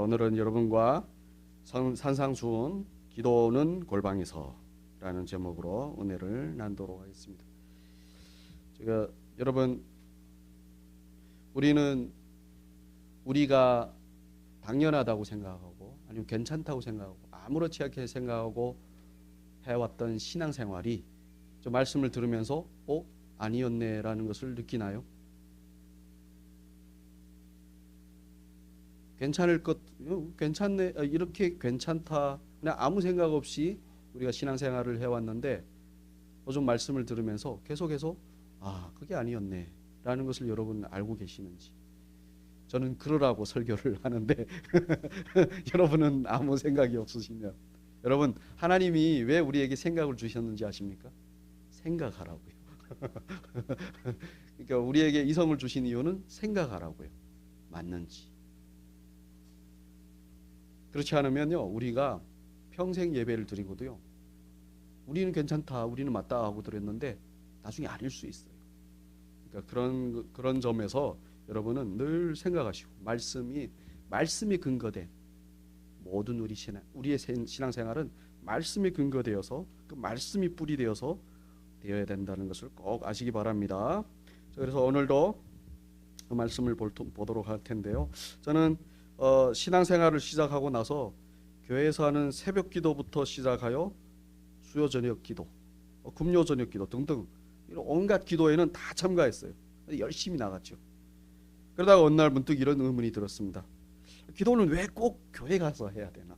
오늘은 여러분과 산상수훈 기도는 골방에서라는 제목으로 은혜를 나누도록 하겠습니다. 여러분, 우리는 우리가 당연하다고 생각하고 아니면 괜찮다고 생각하고 아무렇지 않게 생각하고 해왔던 신앙생활이 저 말씀을 들으면서 아니었네라는 것을 느끼나요? 괜찮을 것, 괜찮네, 이렇게 괜찮다, 그냥 아무 생각 없이 우리가 신앙생활을 해왔는데 요즘 말씀을 들으면서 계속해서 그게 아니었네 라는 것을 여러분 알고 계시는지. 저는 그러라고 설교를 하는데 여러분은 아무 생각이 없으시면, 여러분, 하나님이 왜 우리에게 생각을 주셨는지 아십니까? 생각하라고요. 그러니까 우리에게 이성을 주신 이유는 생각하라고요. 맞는지. 그렇지 않으면요, 우리가 평생 예배를 드리고도요, 우리는 괜찮다, 우리는 맞다 하고 드렸는데 나중에 아닐 수 있어요. 그러니까 그런 점에서 여러분은 늘 생각하시고, 말씀이 근거된 모든 우리의 신앙생활은 말씀이 근거되어서, 그 말씀이 뿌리 되어서 되어야 된다는 것을 꼭 아시기 바랍니다. 그래서 오늘도 그 말씀을 보도록 할 텐데요. 저는 신앙생활을 시작하고 나서 교회에서 하는 새벽 기도부터 시작하여 수요 저녁 기도, 금요 저녁 기도 등등 이런 온갖 기도에는 다 참가했어요. 열심히 나갔죠. 그러다가 어느 날 문득 이런 의문이 들었습니다. 기도는 왜 꼭 교회 가서 해야 되나?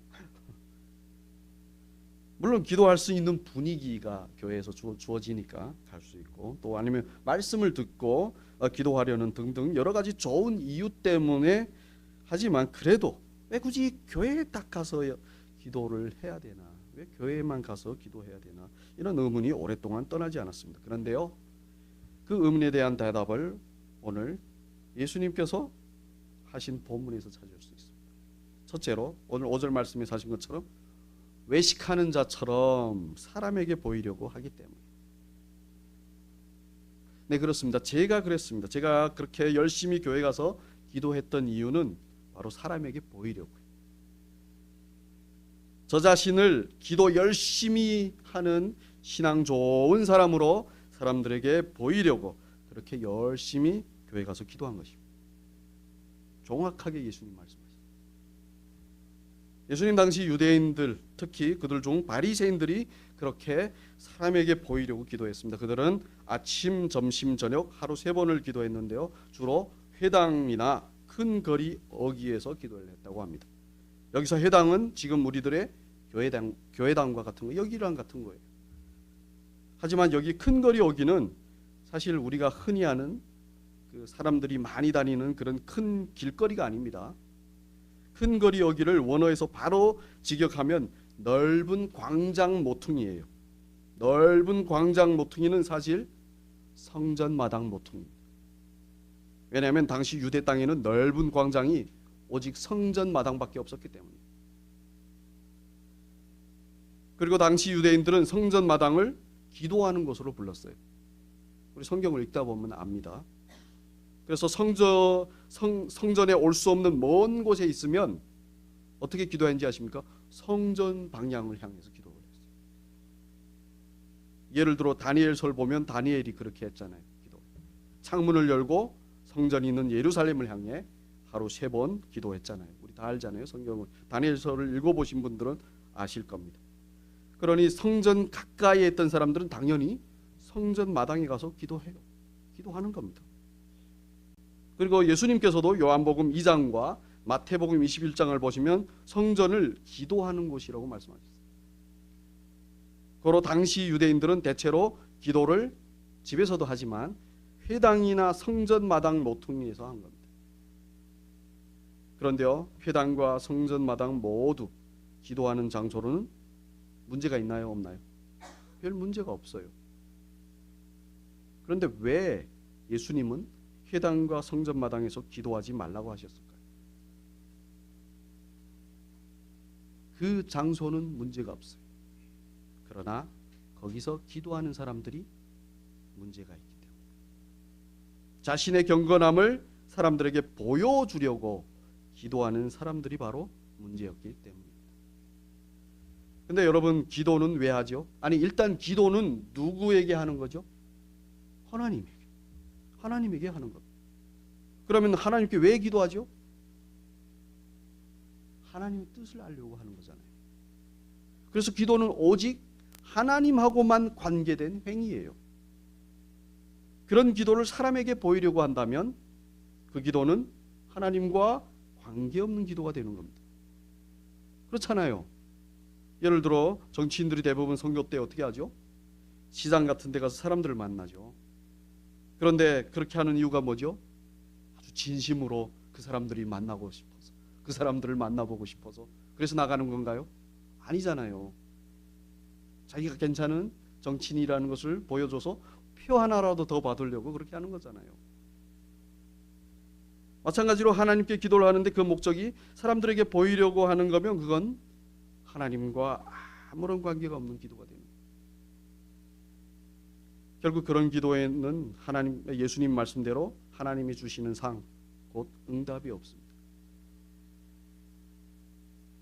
물론 기도할 수 있는 분위기가 교회에서 주어지니까 갈 수 있고, 또 아니면 말씀을 듣고 기도하려는 등등 여러 가지 좋은 이유 때문에 하지만, 그래도 왜 굳이 교회에 딱 가서 기도를 해야 되나? 왜 교회에만 가서 기도해야 되나? 이런 의문이 오랫동안 떠나지 않았습니다. 그런데요, 그 의문에 대한 대답을 오늘 예수님께서 하신 본문에서 찾을 수 있습니다. 첫째로 오늘 5절 말씀에 하신 것처럼 외식하는 자처럼 사람에게 보이려고 하기 때문에. 네, 그렇습니다. 제가 그랬습니다. 제가 그렇게 열심히 교회 가서 기도했던 이유는 바로 사람에게 보이려고요. 저 자신을 기도 열심히 하는 신앙 좋은 사람으로 사람들에게 보이려고 그렇게 열심히 교회 가서 기도한 것입니다. 정확하게 예수님 말씀하셨습니다. 예수님 당시 유대인들, 특히 그들 중 바리새인들이 그렇게 사람에게 보이려고 기도했습니다. 그들은 아침, 점심, 저녁 하루 3번을 기도했는데요, 주로 회당이나 큰 거리 어귀에서 기도를 했다고 합니다. 여기서 회당은 지금 우리들의 교회당과 같은 거, 여기랑 같은 거예요. 하지만 여기 큰 거리 어귀는 사실 우리가 흔히 아는 그 사람들이 많이 다니는 그런 큰 길거리가 아닙니다. 큰 거리 어귀를 원어에서 바로 직역하면 넓은 광장 모퉁이에요. 넓은 광장 모퉁이는 사실 성전 마당 모퉁이입니다. 왜냐하면 당시 유대 땅에는 넓은 광장이 오직 성전 마당밖에 없었기 때문이에요. 그리고 당시 유대인들은 성전 마당을 기도하는 곳으로 불렀어요. 우리 성경을 읽다 보면 압니다. 그래서 성전에 올 수 없는 먼 곳에 있으면 어떻게 기도했는지 아십니까? 성전 방향을 향해서 기도를 했어요. 예를 들어 다니엘서를 보면 다니엘이 그렇게 했잖아요. 창문을 열고 성전이 있는 예루살렘을 향해 하루 3번 기도했잖아요. 우리 다 알잖아요. 성경을, 다니엘서를 읽어보신 분들은 아실 겁니다. 그러니 성전 가까이에 있던 사람들은 당연히 성전 마당에 가서 기도하는 겁니다. 그리고 예수님께서도 요한복음 2장과 마태복음 21장을 보시면 성전을 기도하는 곳이라고 말씀하셨어요. 고로 당시 유대인들은 대체로 기도를 집에서도 하지만 회당이나 성전 마당 모퉁이에서 한 겁니다. 그런데요, 회당과 성전 마당 모두 기도하는 장소로는 문제가 있나요, 없나요? 별 문제가 없어요. 그런데 왜 예수님은 회당과 성전 마당에서 기도하지 말라고 하셨을까요? 그 장소는 문제가 없어요. 그러나 거기서 기도하는 사람들이 문제가 있기 때문에, 자신의 경건함을 사람들에게 보여주려고 기도하는 사람들이 바로 문제였기 때문입니다. 근데 여러분, 기도는 왜 하죠? 아니, 일단 기도는 누구에게 하는 거죠? 하나님에게 하는 것. 그러면 하나님께 왜 기도하죠? 하나님의 뜻을 알려고 하는 거잖아요. 그래서 기도는 오직 하나님하고만 관계된 행위예요. 그런 기도를 사람에게 보이려고 한다면 그 기도는 하나님과 관계없는 기도가 되는 겁니다. 그렇잖아요. 예를 들어 정치인들이 대부분 선거 때 어떻게 하죠? 시장 같은 데 가서 사람들을 만나죠. 그런데 그렇게 하는 이유가 뭐죠? 아주 진심으로 그 사람들이 만나고 싶어서, 그 사람들을 만나보고 싶어서 그래서 나가는 건가요? 아니잖아요. 자기가 괜찮은 정치인이라는 것을 보여줘서 표 하나라도 더 받으려고 그렇게 하는 거잖아요. 마찬가지로 하나님께 기도를 하는데 그 목적이 사람들에게 보이려고 하는 거면 그건 하나님과 아무런 관계가 없는 기도가 됩니다. 결국 그런 기도에는 예수님 말씀대로 하나님이 주시는 상, 곧 응답이 없습니다.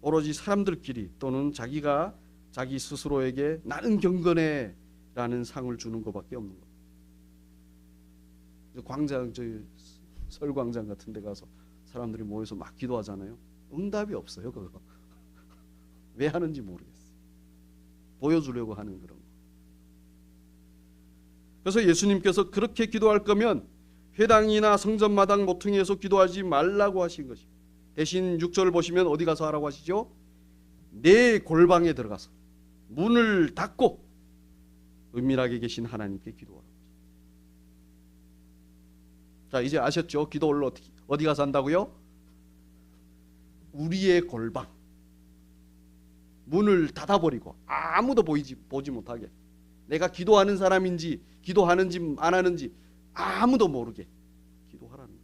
오로지 사람들끼리 또는 자기가 자기 스스로에게 나는 경건해 라는 상을 주는 것밖에 없는 겁니다. 광장, 설광장 같은 데 가서 사람들이 모여서 막 기도하잖아요. 응답이 없어요. 그거 왜 하는지 모르겠어요. 보여주려고 하는 그런 거. 그래서 예수님께서 그렇게 기도할 거면 회당이나 성전마당 모퉁이에서 기도하지 말라고 하신 것입니다. 대신 6절을 보시면 어디 가서 하라고 하시죠? 내 골방에 들어가서 문을 닫고 은밀하게 계신 하나님께 기도하라고. 자, 이제 아셨죠? 기도를 어디 가서 한다고요? 우리의 골방. 문을 닫아버리고 아무도 보지 못하게, 내가 기도하는 사람인지 기도하는지 안 하는지 아무도 모르게 기도하라는 거예요.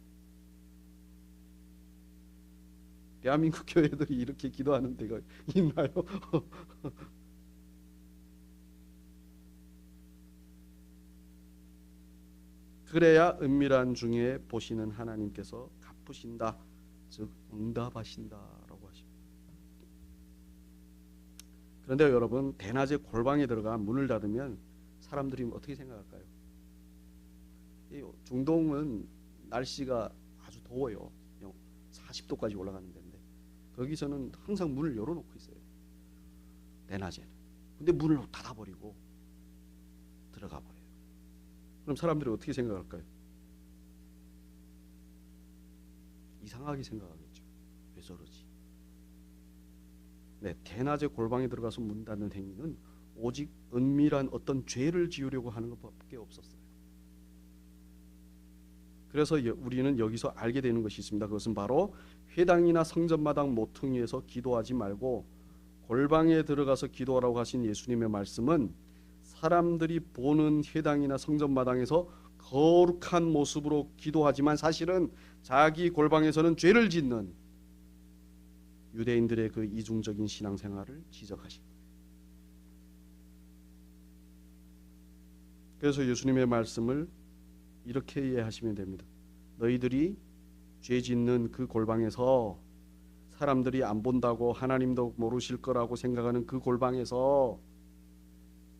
대한민국 교회들이 이렇게 기도하는 데가 있나요? 그래야 은밀한 중에 보시는 하나님께서 갚으신다, 즉 응답하신다라고 하십니다. 그런데 여러분, 대낮에 골방에 들어가 문을 닫으면 사람들이 어떻게 생각할까요? 중동은 날씨가 아주 더워요. 40도까지 올라가는 데인데 거기서는 항상 문을 열어놓고 있어요. 대낮에는. 근데 문을 닫아버리고 들어가 버려요. 그럼 사람들이 어떻게 생각할까요? 이상하게 생각하겠죠. 왜 저러지? 네, 대낮에 골방에 들어가서 문 닫는 행위는 오직 은밀한 어떤 죄를 지으려고 하는 것밖에 없었어요. 그래서 우리는 여기서 알게 되는 것이 있습니다. 그것은 바로 회당이나 성전마당 모퉁이에서 기도하지 말고 골방에 들어가서 기도하라고 하신 예수님의 말씀은 사람들이 보는 회당이나 성전마당에서 거룩한 모습으로 기도하지만 사실은 자기 골방에서는 죄를 짓는 유대인들의 그 이중적인 신앙생활을 지적하신 거예요. 그래서 예수님의 말씀을 이렇게 이해하시면 됩니다. 너희들이 죄 짓는 그 골방에서, 사람들이 안 본다고 하나님도 모르실 거라고 생각하는 그 골방에서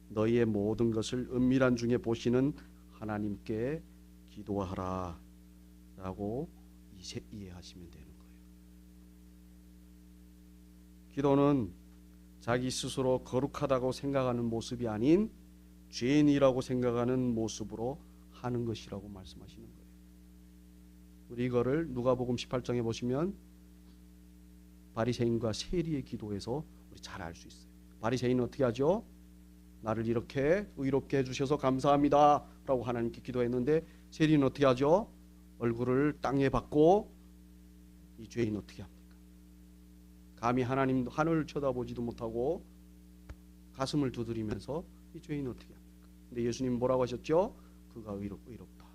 너희의 모든 것을 은밀한 중에 보시는 하나님께 기도하라 라고 이해하시면 되는 거예요. 기도는 자기 스스로 거룩하다고 생각하는 모습이 아닌 죄인이라고 생각하는 모습으로 하는 것이라고 말씀하시는 거예요. 우리 이거를 누가복음 18장에 보시면 바리새인과 세리의 기도에서 우리 잘 알 수 있어요. 바리새인은 어떻게 하죠? 나를 이렇게 의롭게 해주셔서 감사합니다 라고 하나님께 기도했는데, 세리는 어떻게 하죠? 얼굴을 땅에 받고, 이 죄인 어떻게 합니까? 감히 하나님 하늘을 쳐다보지도 못하고 가슴을 두드리면서 이 죄인 어떻게 합니까? 근데 예수님 뭐라고 하셨죠? 그가 의롭다.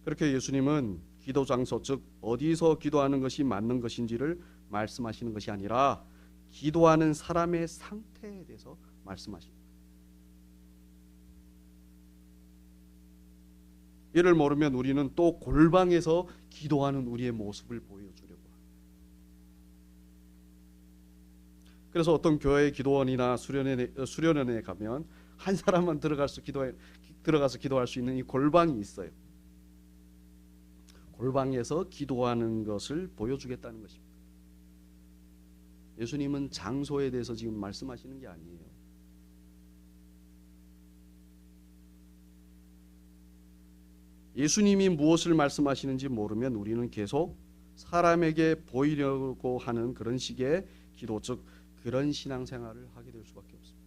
그렇게 예수님은 기도 장소, 즉 어디서 기도하는 것이 맞는 것인지를 말씀하시는 것이 아니라 기도하는 사람의 상태에 대해서 말씀하십니다. 이를 모르면 우리는 또 골방에서 기도하는 우리의 모습을 보여주려고 합니다. 그래서 어떤 교회 기도원이나 수련원에 가면 한 사람만 들어가서 기도할 수 있는 이 골방이 있어요. 골방에서 기도하는 것을 보여주겠다는 것입니다. 예수님은 장소에 대해서 지금 말씀하시는 게 아니에요. 예수님이 무엇을 말씀하시는지 모르면 우리는 계속 사람에게 보이려고 하는 그런 식의 기도, 즉 그런 신앙생활을 하게 될 수밖에 없습니다.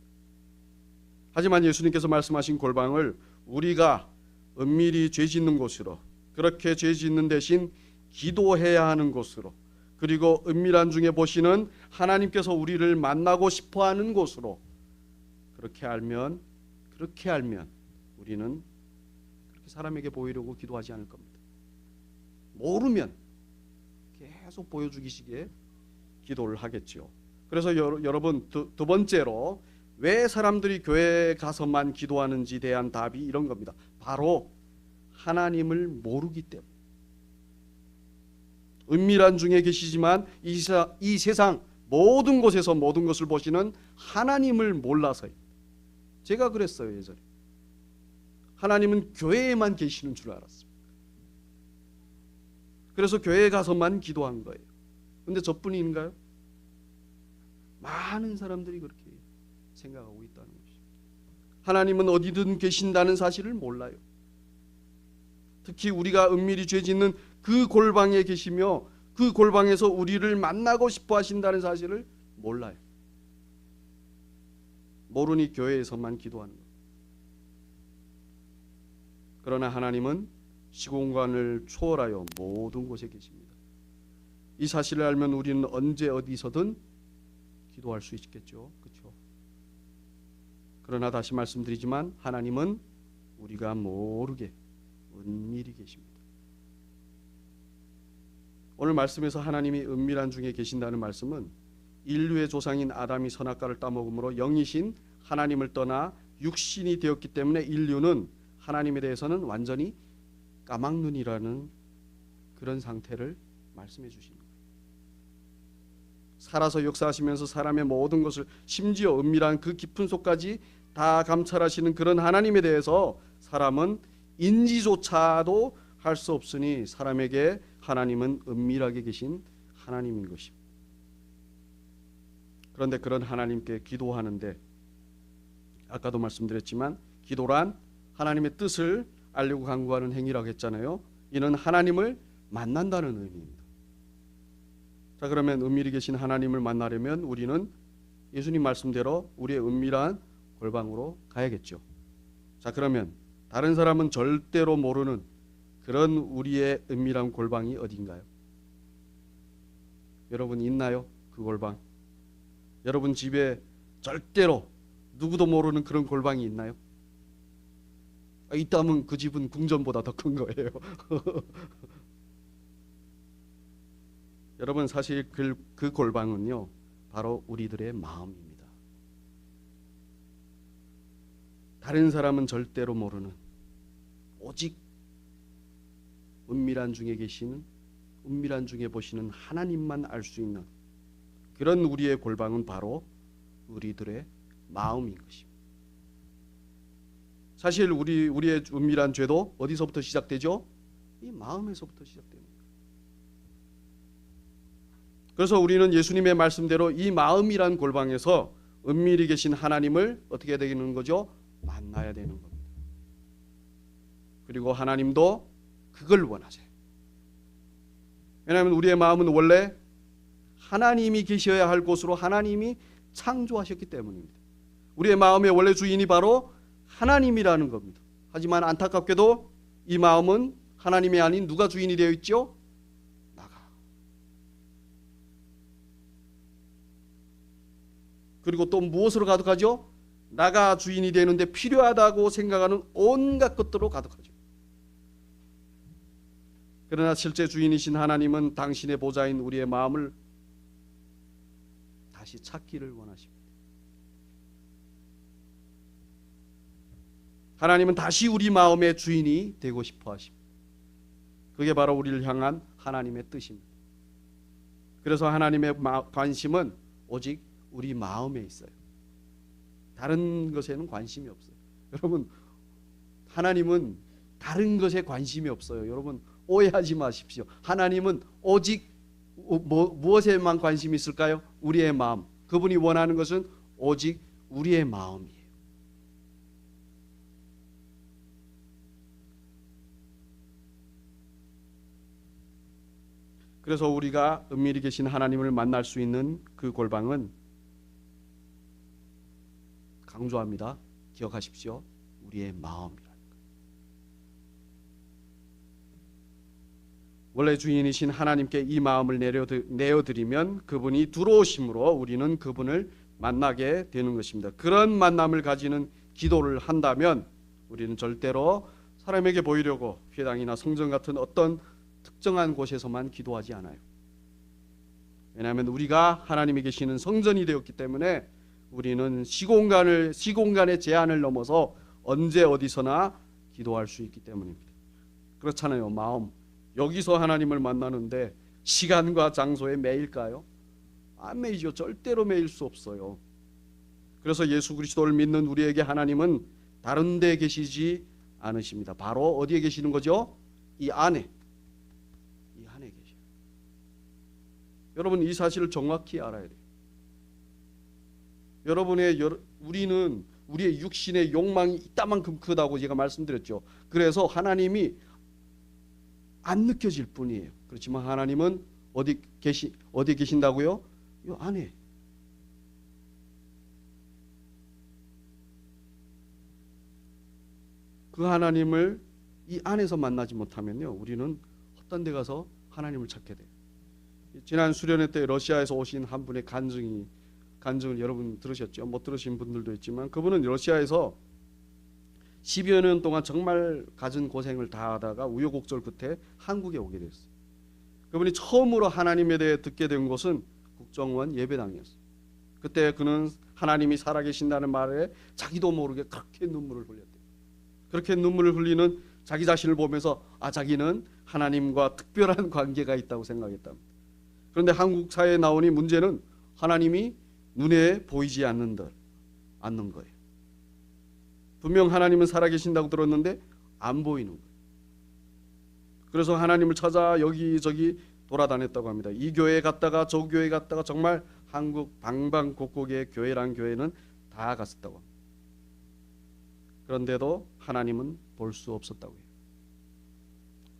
하지만 예수님께서 말씀하신 골방을 우리가 은밀히 죄 짓는 곳으로, 그렇게 죄 짓는 대신 기도해야 하는 곳으로, 그리고 은밀한 중에 보시는 하나님께서 우리를 만나고 싶어하는 곳으로 그렇게 알면 우리는 그렇게 사람에게 보이려고 기도하지 않을 겁니다. 모르면 계속 보여주기식의 기도를 하겠지요. 그래서 여러분 두 번째로 왜 사람들이 교회에 가서만 기도하는지 대한 답이 이런 겁니다. 바로 하나님을 모르기 때문에. 은밀한 중에 계시지만 이 세상 모든 곳에서 모든 것을 보시는 하나님을 몰라서요. 제가 그랬어요, 예전에. 하나님은 교회에만 계시는 줄 알았습니다. 그래서 교회에 가서만 기도한 거예요. 근데 저뿐인가요? 많은 사람들이 그렇게 생각하고 있다는 것입니다. 하나님은 어디든 계신다는 사실을 몰라요. 특히 우리가 은밀히 죄 짓는 그 골방에 계시며 그 골방에서 우리를 만나고 싶어 하신다는 사실을 몰라요. 모르니 교회에서만 기도하는 것. 그러나 하나님은 시공간을 초월하여 모든 곳에 계십니다. 이 사실을 알면 우리는 언제 어디서든 기도할 수 있겠죠. 그렇죠? 그러나 다시 말씀드리지만 하나님은 우리가 모르게 은밀히 계십니다. 오늘 말씀에서 하나님이 은밀한 중에 계신다는 말씀은 인류의 조상인 아담이 선악과를 따먹음으로 영이신 하나님을 떠나 육신이 되었기 때문에 인류는 하나님에 대해서는 완전히 까막눈이라는 그런 상태를 말씀해 주시는 거예요. 살아서 역사하시면서 사람의 모든 것을 심지어 은밀한 그 깊은 속까지 다 감찰하시는 그런 하나님에 대해서 사람은 인지조차도 할 수 없으니 사람에게 하나님은 은밀하게 계신 하나님인 것입니다. 그런데 그런 하나님께 기도하는데 아까도 말씀드렸지만 기도란 하나님의 뜻을 알려고 간구하는 행위라고 했잖아요. 이는 하나님을 만난다는 의미입니다. 자, 그러면 은밀히 계신 하나님을 만나려면 우리는 예수님 말씀대로 우리의 은밀한 골방으로 가야겠죠. 자, 그러면 다른 사람은 절대로 모르는 그런 우리의 은밀한 골방이 어딘가요? 여러분 있나요? 그 골방? 여러분 집에 절대로 누구도 모르는 그런 골방이 있나요? 있다면 그 집은 궁전보다 더 큰 거예요. 여러분 사실 그 골방은요 바로 우리들의 마음입니다. 다른 사람은 절대로 모르는 오직 은밀한 중에 계시는 은밀한 중에 보시는 하나님만 알 수 있는 그런 우리의 골방은 바로 우리들의 마음인 것입니다. 사실 우리의 은밀한 죄도 어디서부터 시작되죠? 이 마음에서부터 시작됩니다. 그래서 우리는 예수님의 말씀대로 이 마음이란 골방에서 은밀히 계신 하나님을 어떻게 해야 되는 거죠? 만나야 되는 겁니다. 그리고 하나님도 그걸 원하세요. 왜냐하면 우리의 마음은 원래 하나님이 계셔야 할 곳으로 하나님이 창조하셨기 때문입니다. 우리의 마음의 원래 주인이 바로 하나님이라는 겁니다. 하지만 안타깝게도 이 마음은 하나님이 아닌 누가 주인이 되어 있죠? 나가. 그리고 또 무엇으로 가득하죠? 나가 주인이 되는데 필요하다고 생각하는 온갖 것들로 가득하죠. 그러나 실제 주인이신 하나님은 당신의 보좌인 우리의 마음을 다시 찾기를 원하십니다. 하나님은 다시 우리 마음의 주인이 되고 싶어 하십니다. 그게 바로 우리를 향한 하나님의 뜻입니다. 그래서 하나님의 관심은 오직 우리 마음에 있어요. 다른 것에는 관심이 없어요. 여러분, 하나님은 다른 것에 관심이 없어요. 여러분, 오해하지 마십시오. 하나님은 오직 무엇에만 관심이 있을까요? 우리의 마음. 그분이 원하는 것은 오직 우리의 마음이에요. 그래서 우리가 은밀히 계신 하나님을 만날 수 있는 그 골방은, 강조합니다. 기억하십시오. 우리의 마음이라는 것. 원래 주인이신 하나님께 이 마음을 내어드리면 그분이 들어오심으로 우리는 그분을 만나게 되는 것입니다. 그런 만남을 가지는 기도를 한다면 우리는 절대로 사람에게 보이려고 회당이나 성전 같은 어떤 특정한 곳에서만 기도하지 않아요. 왜냐하면 우리가 하나님이 계시는 성전이 되었기 때문에 우리는 시공간의 제한을 넘어서 언제 어디서나 기도할 수 있기 때문입니다. 그렇잖아요. 마음, 여기서 하나님을 만나는데 시간과 장소에 매일까요? 안 매이죠. 절대로 매일 수 없어요. 그래서 예수 그리스도를 믿는 우리에게 하나님은 다른 데 계시지 않으십니다. 바로 어디에 계시는 거죠? 이 안에 계셔요. 여러분, 이 사실을 정확히 알아야 돼요. 우리는 우리의 육신의 욕망이 이따만큼 크다고 제가 말씀드렸죠. 그래서 하나님이 안 느껴질 뿐이에요. 그렇지만 하나님은 어디 계신다고요? 이 안에. 그 하나님을 이 안에서 만나지 못하면요, 우리는 헛된 데 가서 하나님을 찾게 돼요. 지난 수련회 때 러시아에서 오신 한 분의 간증을 여러분 들으셨죠? 못 들으신 분들도 있지만, 그분은 러시아에서 10여 년 동안 정말 갖은 고생을 다 하다가 우여곡절 끝에 한국에 오게 됐어요. 그분이 처음으로 하나님에 대해 듣게 된 곳은 국정원 예배당이었어요. 그때 그는 하나님이 살아계신다는 말에 자기도 모르게 그렇게 눈물을 흘렸대요. 그렇게 눈물을 흘리는 자기 자신을 보면서 자기는 하나님과 특별한 관계가 있다고 생각했답니다. 그런데 한국 사회에 나오니 문제는 하나님이 눈에 보이지 않는 거예요. 분명 하나님은 살아계신다고 들었는데 안 보이는 거예요. 그래서 하나님을 찾아 여기저기 돌아다녔다고 합니다. 이 교회에 갔다가 저 교회에 갔다가 정말 한국 방방곡곡의 교회란 교회는 다 갔었다고 합니다. 그런데도 하나님은 볼 수 없었다고 해요.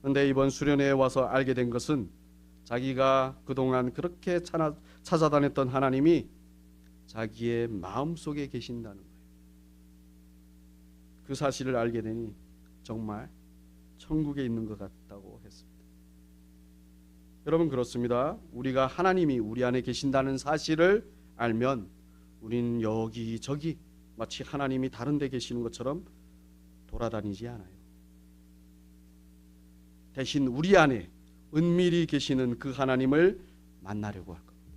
그런데 이번 수련회에 와서 알게 된 것은 자기가 그동안 그렇게 찾아다녔던 하나님이 자기의 마음속에 계신다는 거예요. 그 사실을 알게 되니 정말 천국에 있는 것 같다고 했습니다. 여러분, 그렇습니다. 우리가 하나님이 우리 안에 계신다는 사실을 알면 우리는 여기저기 마치 하나님이 다른 데 계시는 것처럼 돌아다니지 않아요. 대신 우리 안에 은밀히 계시는 그 하나님을 만나려고 할 겁니다.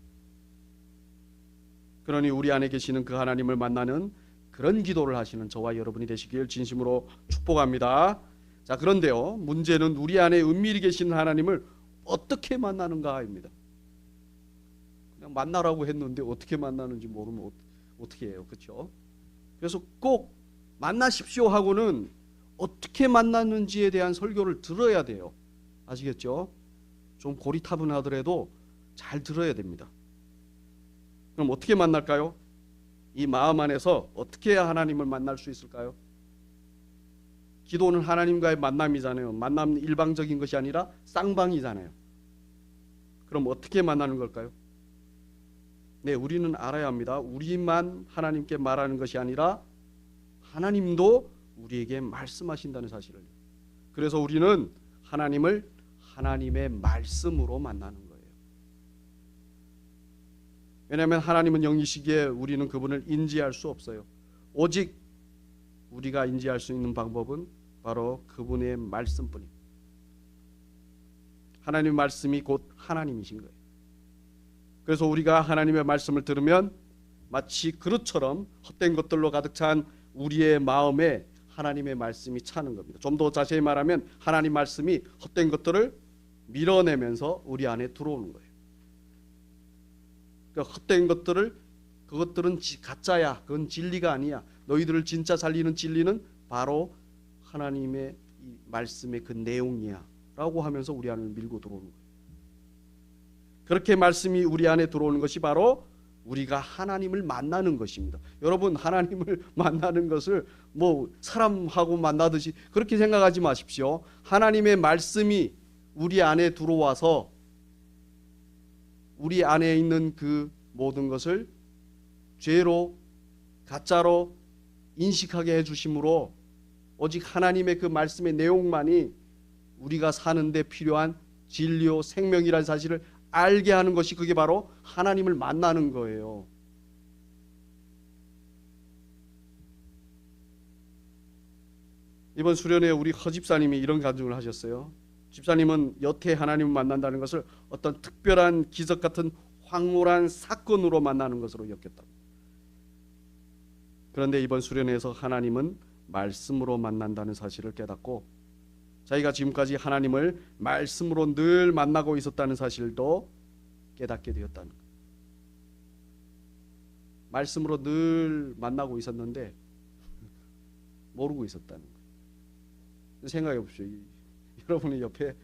그러니 우리 안에 계시는 그 하나님을 만나는 그런 기도를 하시는 저와 여러분이 되시길 진심으로 축복합니다. 자, 그런데요, 문제는 우리 안에 은밀히 계시는 하나님을 어떻게 만나는가입니다. 그냥 만나라고 했는데 어떻게 만나는지 모르면 어떻게 해요, 그렇죠? 그래서 꼭 만나십시오 하고는 어떻게 만났는지에 대한 설교를 들어야 돼요. 아시겠죠? 좀 고리타분하더라도 잘 들어야 됩니다. 그럼 어떻게 만날까요? 이 마음 안에서 어떻게 해야 하나님을 만날 수 있을까요? 기도는 하나님과의 만남이잖아요. 만남은 일방적인 것이 아니라 쌍방이잖아요. 그럼 어떻게 만나는 걸까요? 네, 우리는 알아야 합니다. 우리만 하나님께 말하는 것이 아니라 하나님도 우리에게 말씀하신다는 사실을. 그래서 우리는 하나님을 하나님의 말씀으로 만나는 거예요. 왜냐하면 하나님은 영이시기에 우리는 그분을 인지할 수 없어요. 오직 우리가 인지할 수 있는 방법은 바로 그분의 말씀뿐입니다. 하나님의 말씀이 곧 하나님이신 거예요. 그래서 우리가 하나님의 말씀을 들으면 마치 그릇처럼 헛된 것들로 가득 찬 우리의 마음에 하나님의 말씀이 차는 겁니다. 좀 더 자세히 말하면 하나님 말씀이 헛된 것들을 밀어내면서 우리 안에 들어오는 거예요. 그러니까 헛된 그것들은 가짜야. 그건 진리가 아니야. 너희들을 진짜 살리는 진리는 바로 하나님의 이 말씀의 그 내용이야 라고 하면서 우리 안을 밀고 들어오는 거예요. 그렇게 말씀이 우리 안에 들어오는 것이 바로 우리가 하나님을 만나는 것입니다. 여러분, 하나님을 만나는 것을 뭐 사람하고 만나듯이 그렇게 생각하지 마십시오. 하나님의 말씀이 우리 안에 들어와서 우리 안에 있는 그 모든 것을 죄로 가짜로 인식하게 해주심으로 오직 하나님의 그 말씀의 내용만이 우리가 사는데 필요한 진리요 생명이라는 사실을 알게 하는 것이 그게 바로 하나님을 만나는 거예요. 이번 수련회 우리 허 집사님이 이런 간증을 하셨어요. 집사님은 여태 하나님을 만난다는 것을 어떤 특별한 기적 같은 황홀한 사건으로 만나는 것으로 여겼다고. 그런데 이번 수련회에서 하나님은 말씀으로 만난다는 사실을 깨닫고 자기가 지금까지 하나님을 말씀으로 늘 만나고 있었다는 사실도 깨닫게 되었다는 거예요. 말씀으로 늘 만나고 있었는데 모르고 있었다는 거예요. 생각해 보십시오. 여러분이 옆에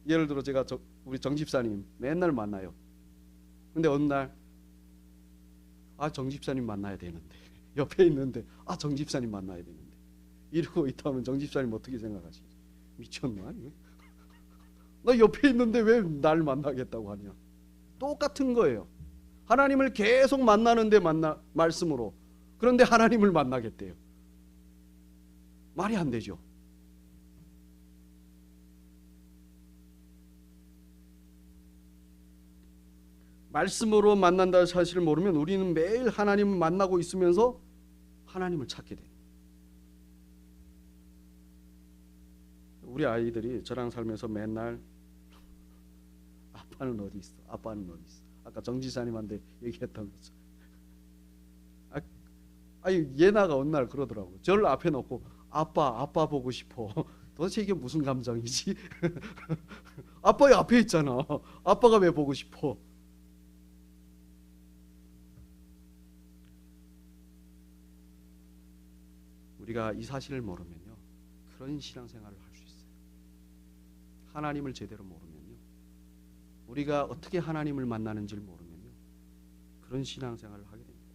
예를 들어 제가 우리 정 집사님 맨날 만나요. 근데 어느 날 정 집사님 만나야 되는데 옆에 있는데 정 집사님 만나야 되는데 이러고 있다면 정 집사님 어떻게 생각하시죠? 미쳤나? 나 옆에 있는데 왜 날 만나겠다고 하냐? 똑같은 거예요. 하나님을 계속 만나는데 말씀으로. 그런데 하나님을 만나겠대요. 말이 안 되죠. 말씀으로 만난다는 사실을 모르면 우리는 매일 하나님을 만나고 있으면서 하나님을 찾게 돼요. 우리 아이들이 저랑 살면서 맨날 아빠는 어디 있어? 아빠는 어디 있어? 아까 정 지사님한테 얘기했던 거죠. 예나가 어느 날 그러더라고요. 저를 앞에 놓고 아빠 보고 싶어. 도대체 이게 무슨 감정이지? 아빠 앞에 있잖아. 아빠가 왜 보고 싶어? 우리가 이 사실을 모르면요, 그런 신앙생활을 할 수 있어요. 하나님을 제대로 모르면요, 우리가 어떻게 하나님을 만나는지를 모르면요, 그런 신앙생활을 하게 됩니다.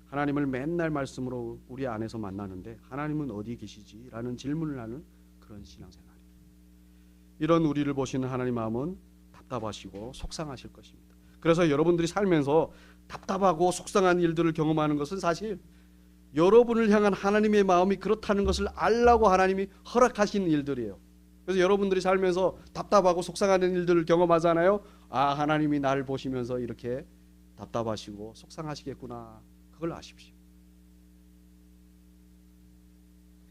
하나님을 맨날 말씀으로 우리 안에서 만나는데 하나님은 어디 계시지? 라는 질문을 하는 그런 신앙생활이에요. 이런 우리를 보시는 하나님 마음은 답답하시고 속상하실 것입니다. 그래서 여러분들이 살면서 답답하고 속상한 일들을 경험하는 것은 사실 여러분을 향한 하나님의 마음이 그렇다는 것을 알라고 하나님이 허락하신 일들이에요. 그래서 여러분들이 살면서 답답하고 속상하는 일들을 경험하잖아요. 하나님이 나를 보시면서 이렇게 답답하시고 속상하시겠구나. 그걸 아십시오.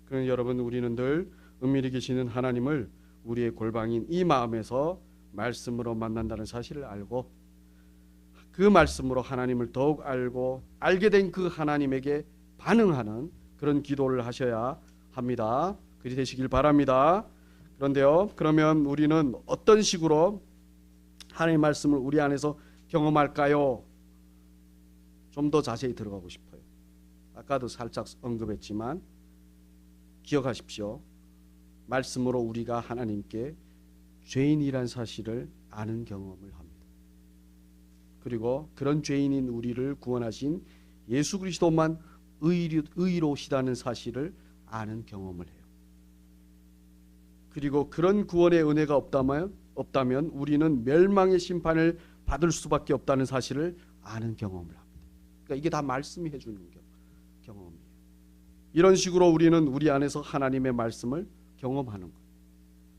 그러나 여러분, 우리는 늘 은밀히 계시는 하나님을 우리의 골방인 이 마음에서 말씀으로 만난다는 사실을 알고 그 말씀으로 하나님을 더욱 알고 알게 된 그 하나님에게 반응하는 그런 기도를 하셔야 합니다. 그리 되시길 바랍니다. 그런데요, 그러면 우리는 어떤 식으로 하나님의 말씀을 우리 안에서 경험할까요? 좀 더 자세히 들어가고 싶어요. 아까도 살짝 언급했지만 기억하십시오. 말씀으로 우리가 하나님께 죄인이란 사실을 아는 경험을 합니다. 그리고 그런 죄인인 우리를 구원하신 예수 그리스도만 의로우시다는 사실을 아는 경험을 해요. 그리고 그런 구원의 은혜가 없다면 우리는 멸망의 심판을 받을 수밖에 없다는 사실을 아는 경험을 합니다. 그러니까 이게 다 말씀이 해주는 경험이에요. 이런 식으로 우리는 우리 안에서 하나님의 말씀을 경험하는 거예요.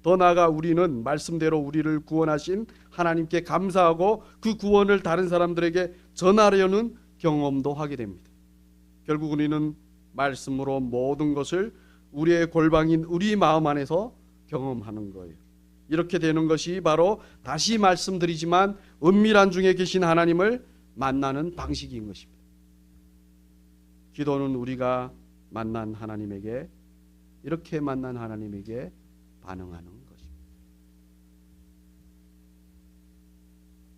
더 나아가 우리는 말씀대로 우리를 구원하신 하나님께 감사하고 그 구원을 다른 사람들에게 전하려는 경험도 하게 됩니다. 결국 우리는 말씀으로 모든 것을 우리의 골방인 우리 마음 안에서 경험하는 거예요. 이렇게 되는 것이 바로 다시 말씀드리지만 은밀한 중에 계신 하나님을 만나는 방식인 것입니다. 기도는 우리가 만난 하나님에게 이렇게 만난 하나님에게 반응하는 것입니다.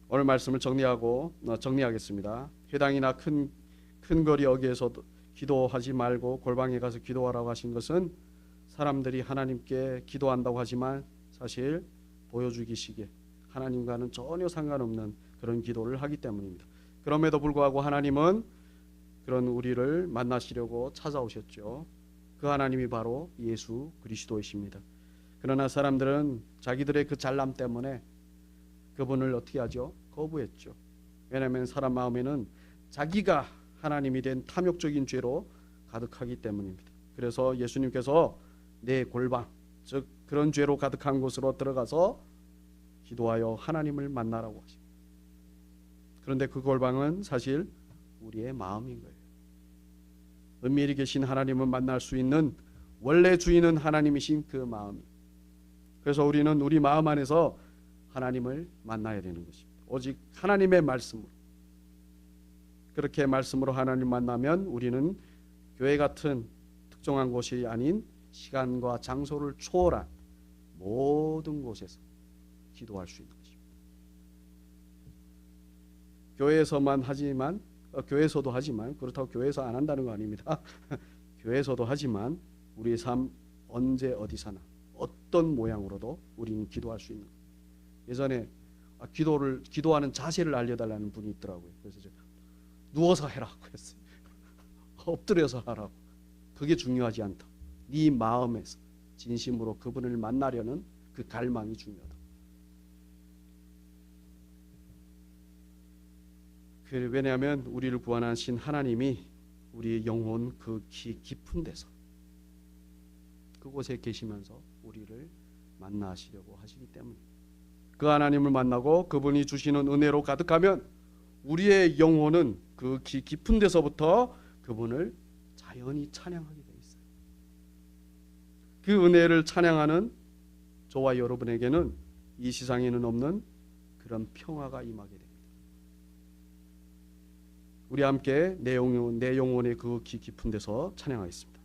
오늘 말씀을 정리하겠습니다. 회당이나 큰 거리 어귀에서 기도하지 말고 골방에 가서 기도하라고 하신 것은 사람들이 하나님께 기도한다고 하지만 사실 보여주기식의 하나님과는 전혀 상관없는 그런 기도를 하기 때문입니다. 그럼에도 불구하고 하나님은 그런 우리를 만나시려고 찾아오셨죠. 그 하나님이 바로 예수 그리스도이십니다. 그러나 사람들은 자기들의 그 잘남 때문에 그분을 어떻게 하죠? 거부했죠. 왜냐하면 사람 마음에는 자기가 하나님이 된 탐욕적인 죄로 가득하기 때문입니다. 그래서 예수님께서 내 골방, 즉 그런 죄로 가득한 곳으로 들어가서 기도하여 하나님을 만나라고 하십니다. 그런데 그 골방은 사실 우리의 마음인 거예요. 은밀히 계신 하나님을 만날 수 있는 원래 주인은 하나님이신 그 마음이. 그래서 우리는 우리 마음 안에서 하나님을 만나야 되는 것입니다. 오직 하나님의 말씀으로. 그렇게 말씀으로 하나님 만나면 우리는 교회 같은 특정한 곳이 아닌 시간과 장소를 초월한 모든 곳에서 기도할 수 있는 것입니다. 교회에서만 하지만 교회에서도 하지만 그렇다고 교회에서 안 한다는 거 아닙니다. 교회에서도 하지만 우리의 삶 언제 어디서나 어떤 모양으로도 우리는 기도할 수 있는 거예요. 예전에 기도하는 자세를 알려달라는 분이 있더라고요. 그래서 제가 누워서 해라고 했어요. 엎드려서 하라고. 그게 중요하지 않다. 네 마음에서 진심으로 그분을 만나려는 그 갈망이 중요하다. 왜냐하면 우리를 구원하신 하나님이 우리의 영혼 그 깊은 데서 그곳에 계시면서 우리를 만나시려고 하시기 때문입니다. 그 하나님을 만나고 그분이 주시는 은혜로 가득하면 우리의 영혼은 그 깊은 데서부터 그분을 자연히 찬양하게 돼 있어요. 그 은혜를 찬양하는 저와 여러분에게는 이 세상에는 없는 그런 평화가 임하게 됩니다. 우리 함께 내 영혼의 그 깊은 데서 찬양하겠습니다.